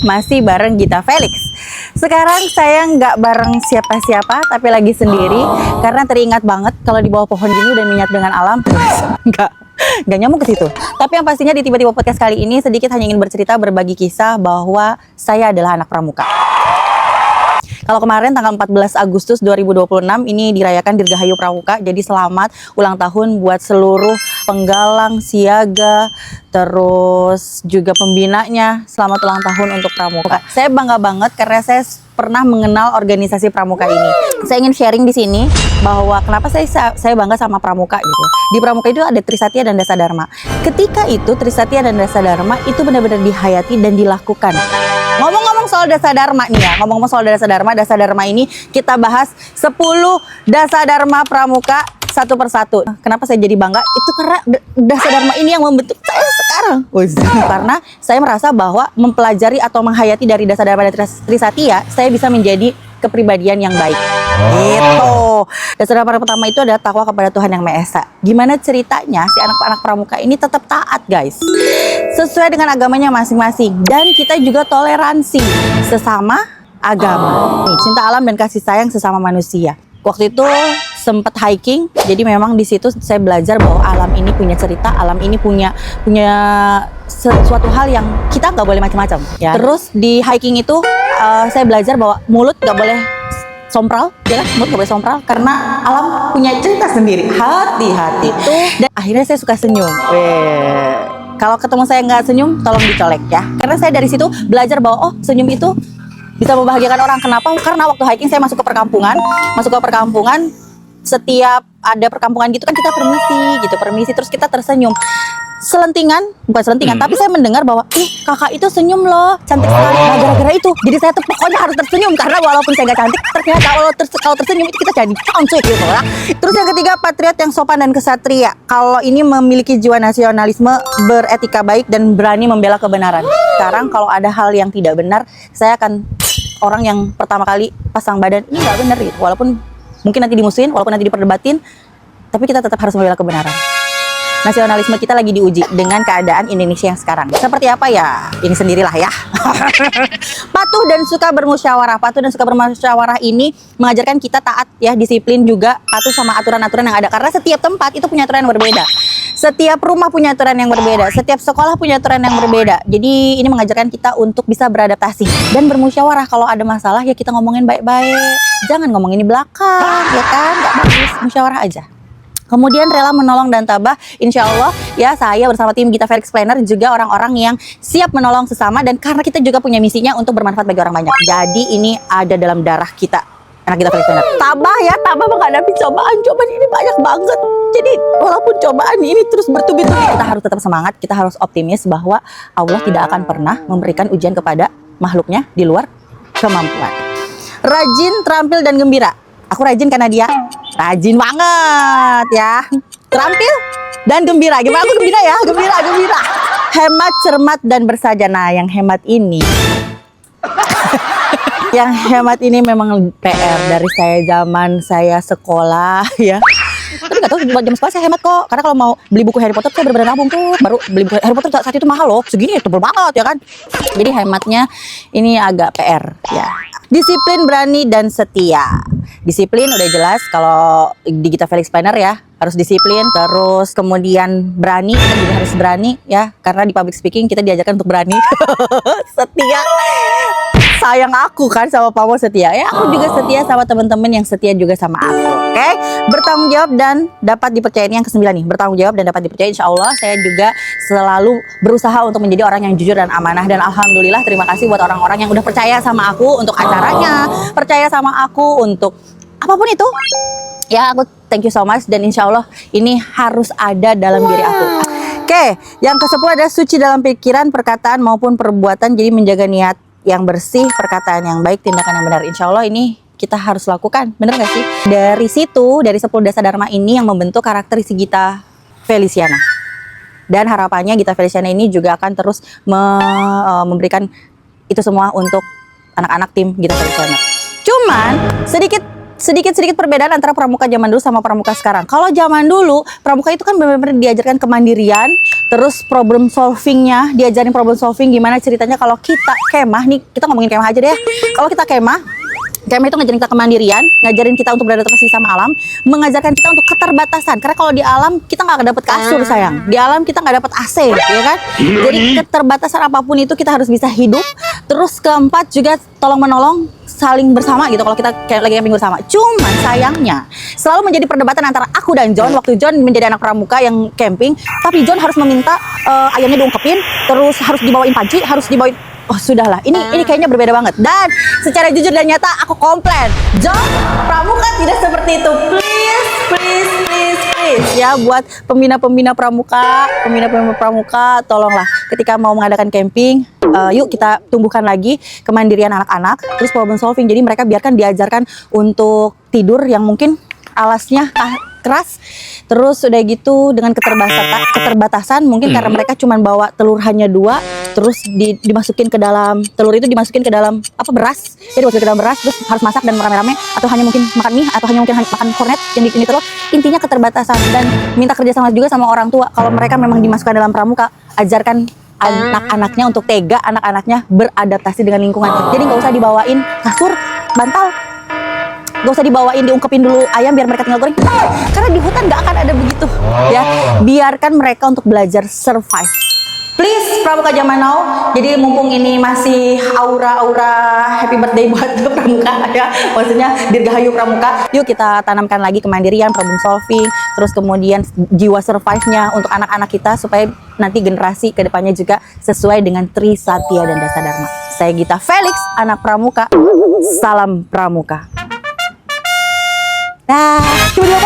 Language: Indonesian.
masih bareng Gita Felix. Sekarang saya nggak bareng siapa-siapa, tapi lagi sendiri karena teringat banget kalau di bawah pohon gini udah menyatu dengan alam. Nggak nyamuk ke situ. Tapi yang pastinya di Tiba-Tiba Podcast kali ini sedikit hanya ingin bercerita, berbagi kisah bahwa saya adalah anak pramuka. Kalau kemarin tanggal 14 Agustus 2026 ini dirayakan Dirgahayu Pramuka. Jadi selamat ulang tahun buat seluruh penggalang, siaga, terus juga pembinanya. Selamat ulang tahun untuk Pramuka. Saya bangga banget karena saya pernah mengenal organisasi Pramuka ini. Saya ingin sharing di sini bahwa kenapa saya bangga sama Pramuka gitu. Di Pramuka itu ada Trisatya dan Dasa Dharma. Ketika itu Trisatya dan Dasa Dharma itu benar-benar dihayati dan dilakukan. Ngomong-ngomong soal Dasa Dharma nih ya, ngomong-ngomong soal Dasa Dharma ini kita bahas 10 Dasa Dharma Pramuka satu persatu. Kenapa saya jadi bangga? Itu karena Dasa Dharma ini yang membentuk saya sekarang. Karena saya merasa bahwa mempelajari atau menghayati dari Dasa Dharma dan Trisatya, saya bisa menjadi kepribadian yang baik. Gitu. Dasa Dharma pertama itu adalah takwa kepada Tuhan Yang Maha Esa. Gimana ceritanya si anak-anak pramuka ini tetap taat, guys, sesuai dengan agamanya masing-masing, dan kita juga toleransi sesama agama. Nih, cinta alam dan kasih sayang sesama manusia. Waktu itu sempat hiking, jadi memang di situ saya belajar bahwa alam ini punya cerita, alam ini punya sesuatu hal yang kita nggak boleh macam-macam. Ya. Terus di hiking itu saya belajar bahwa mulut nggak boleh sompral, ya kan? Mulut nggak boleh sompral karena alam punya cerita sendiri. Hati-hati itu. Dan akhirnya saya suka senyum. Kalau ketemu saya nggak senyum, tolong dicolek ya. Karena saya dari situ belajar bahwa senyum itu bisa membahagiakan orang. Kenapa? Karena waktu hiking saya masuk ke perkampungan, setiap ada perkampungan gitu kan kita permisi terus kita tersenyum. Bukan selentingan, tapi saya mendengar bahwa kakak itu senyum loh, cantik sekali. Nah, gara-gara itu, jadi saya tuh pokoknya harus tersenyum karena walaupun saya nggak cantik, ternyata kalau tersenyum itu kita jadi cantik gitu lah. Terus yang ketiga, patriot yang sopan dan kesatria. Kalau ini memiliki jiwa nasionalisme, beretika baik dan berani membela kebenaran. Sekarang kalau ada hal yang tidak benar, saya akan orang yang pertama kali pasang badan ini nggak benar gitu. Walaupun mungkin nanti dimusuhin, walaupun nanti diperdebatin, tapi kita tetap harus membela kebenaran. Nasionalisme kita lagi diuji dengan keadaan Indonesia yang sekarang. Seperti apa ya? Ini sendirilah ya. Patuh dan suka bermusyawarah. Patuh dan suka bermusyawarah ini mengajarkan kita taat ya, disiplin juga, patuh sama aturan-aturan yang ada. Karena setiap tempat itu punya aturan yang berbeda. Setiap rumah punya aturan yang berbeda. Setiap sekolah punya aturan yang berbeda. Jadi ini mengajarkan kita untuk bisa beradaptasi dan bermusyawarah. Kalau ada masalah ya kita ngomongin baik-baik. Jangan ngomongin di belakang, ya kan? Gak bagus, musyawarah aja. Kemudian rela menolong dan tabah, insya Allah ya, saya bersama tim Gita Felix Planner juga orang-orang yang siap menolong sesama, dan karena kita juga punya misinya untuk bermanfaat bagi orang banyak. Jadi ini ada dalam darah kita, anak Gita Felix Planner. Tabah ya, tabah menghadapi cobaan ini banyak banget. Jadi walaupun cobaan ini terus bertubi-tubi, kita harus tetap semangat, kita harus optimis bahwa Allah tidak akan pernah memberikan ujian kepada makhluknya di luar kemampuan. Rajin, terampil, dan gembira. Aku rajin karena dia rajin banget ya. Terampil dan gembira. Gimana aku gembira ya? Gembira. Hemat, cermat, dan bersaja. Nah, yang hemat ini memang PR dari zaman saya sekolah ya. Tapi nggak tahu jam sekolah saya hemat kok. Karena kalau mau beli buku Harry Potter saya benar-benar nabung tuh. Baru beli buku Harry Potter saat itu mahal loh. Segini tebel banget ya kan. Jadi hematnya ini agak PR ya. Disiplin, berani, dan setia. Disiplin udah jelas kalau di Gita Felix Planner ya, harus disiplin. Terus kemudian berani, kita juga harus berani ya, karena di public speaking kita diajarkan untuk berani. Setia, sayang aku kan sama Pamo setia ya, aku juga setia sama teman-teman yang setia juga sama aku. Oke? Bertanggung jawab dan dapat dipercaya. Ini yang ke-9 nih, bertanggung jawab dan dapat dipercaya. Insya Allah saya juga selalu berusaha untuk menjadi orang yang jujur dan amanah. Dan alhamdulillah terima kasih buat orang-orang yang udah percaya sama aku untuk acaranya, percaya sama aku untuk apapun itu ya. Aku thank you so much, dan insya Allah ini harus ada dalam diri aku. Oke, yang ke-10 ada suci dalam pikiran, perkataan maupun perbuatan. Jadi menjaga niat yang bersih, perkataan yang baik, tindakan yang benar. Insya Allah ini kita harus lakukan, bener gak sih? Dari situ, dari 10 Dasa Dharma ini yang membentuk karakteristik Gita Feliciana. Dan harapannya Gita Feliciana ini juga akan terus memberikan itu semua untuk anak-anak tim Gita Feliciana. Cuman sedikit perbedaan antara pramuka zaman dulu sama pramuka sekarang. Kalau zaman dulu pramuka itu kan benar-benar diajarkan kemandirian, Terus problem solvingnya, diajarin problem solving gimana ceritanya kalau kita kemah nih, kita ngomongin kemah aja deh. Kalau kita kemah itu ngajarin kita kemandirian, ngajarin kita untuk beradaptasi sama alam, mengajarkan kita untuk keterbatasan. Karena kalau di alam kita nggak dapat kasur sayang, di alam kita nggak dapat AC, ya kan? Jadi keterbatasan apapun itu kita harus bisa hidup. Terus keempat juga tolong menolong, saling bersama gitu. Kalau kita kayak lagi camping bersama. Cuman sayangnya selalu menjadi perdebatan antara aku dan John waktu John menjadi anak pramuka yang camping. Tapi John harus meminta ayamnya diungkepin, terus harus dibawain panci, harus dibawain. Oh sudahlah, ini kayaknya berbeda banget. Dan secara jujur dan nyata aku komplain, John, pramuka tidak seperti itu. Please ya, buat pembina pramuka, tolonglah ketika mau mengadakan camping, yuk kita tumbuhkan lagi kemandirian anak-anak, terus problem solving. Jadi mereka biarkan diajarkan untuk tidur yang mungkin alasnya keras. Terus udah gitu dengan keterbatasan mungkin karena mereka cuma bawa telur hanya 2, terus dimasukin ke dalam telur itu dimasukin ke dalam beras. Jadi dimasukin ke dalam beras terus harus masak dan rame-rame, atau hanya mungkin makan mie, atau hanya mungkin makan kornet yang ini telur. Intinya keterbatasan, dan minta kerjasama juga sama orang tua. Kalau mereka memang dimasukkan dalam pramuka, ajarkan anak-anaknya untuk tega, anak-anaknya beradaptasi dengan lingkungan. Jadi nggak usah dibawain kasur, bantal, gak usah dibawain diungkepin dulu ayam biar mereka tinggal goreng, karena di hutan gak akan ada begitu ya. Biarkan mereka untuk belajar survive, please, pramuka zaman now. Jadi mumpung ini masih aura-aura happy birthday buat pramuka ya, maksudnya dirgahayu pramuka, yuk kita tanamkan lagi kemandirian, problem solving, terus kemudian jiwa survive-nya untuk anak-anak kita, supaya nanti generasi kedepannya juga sesuai dengan Tri Satya dan Dasa Dharma. Saya Gita Felix, anak pramuka, salam pramuka. Nah, coba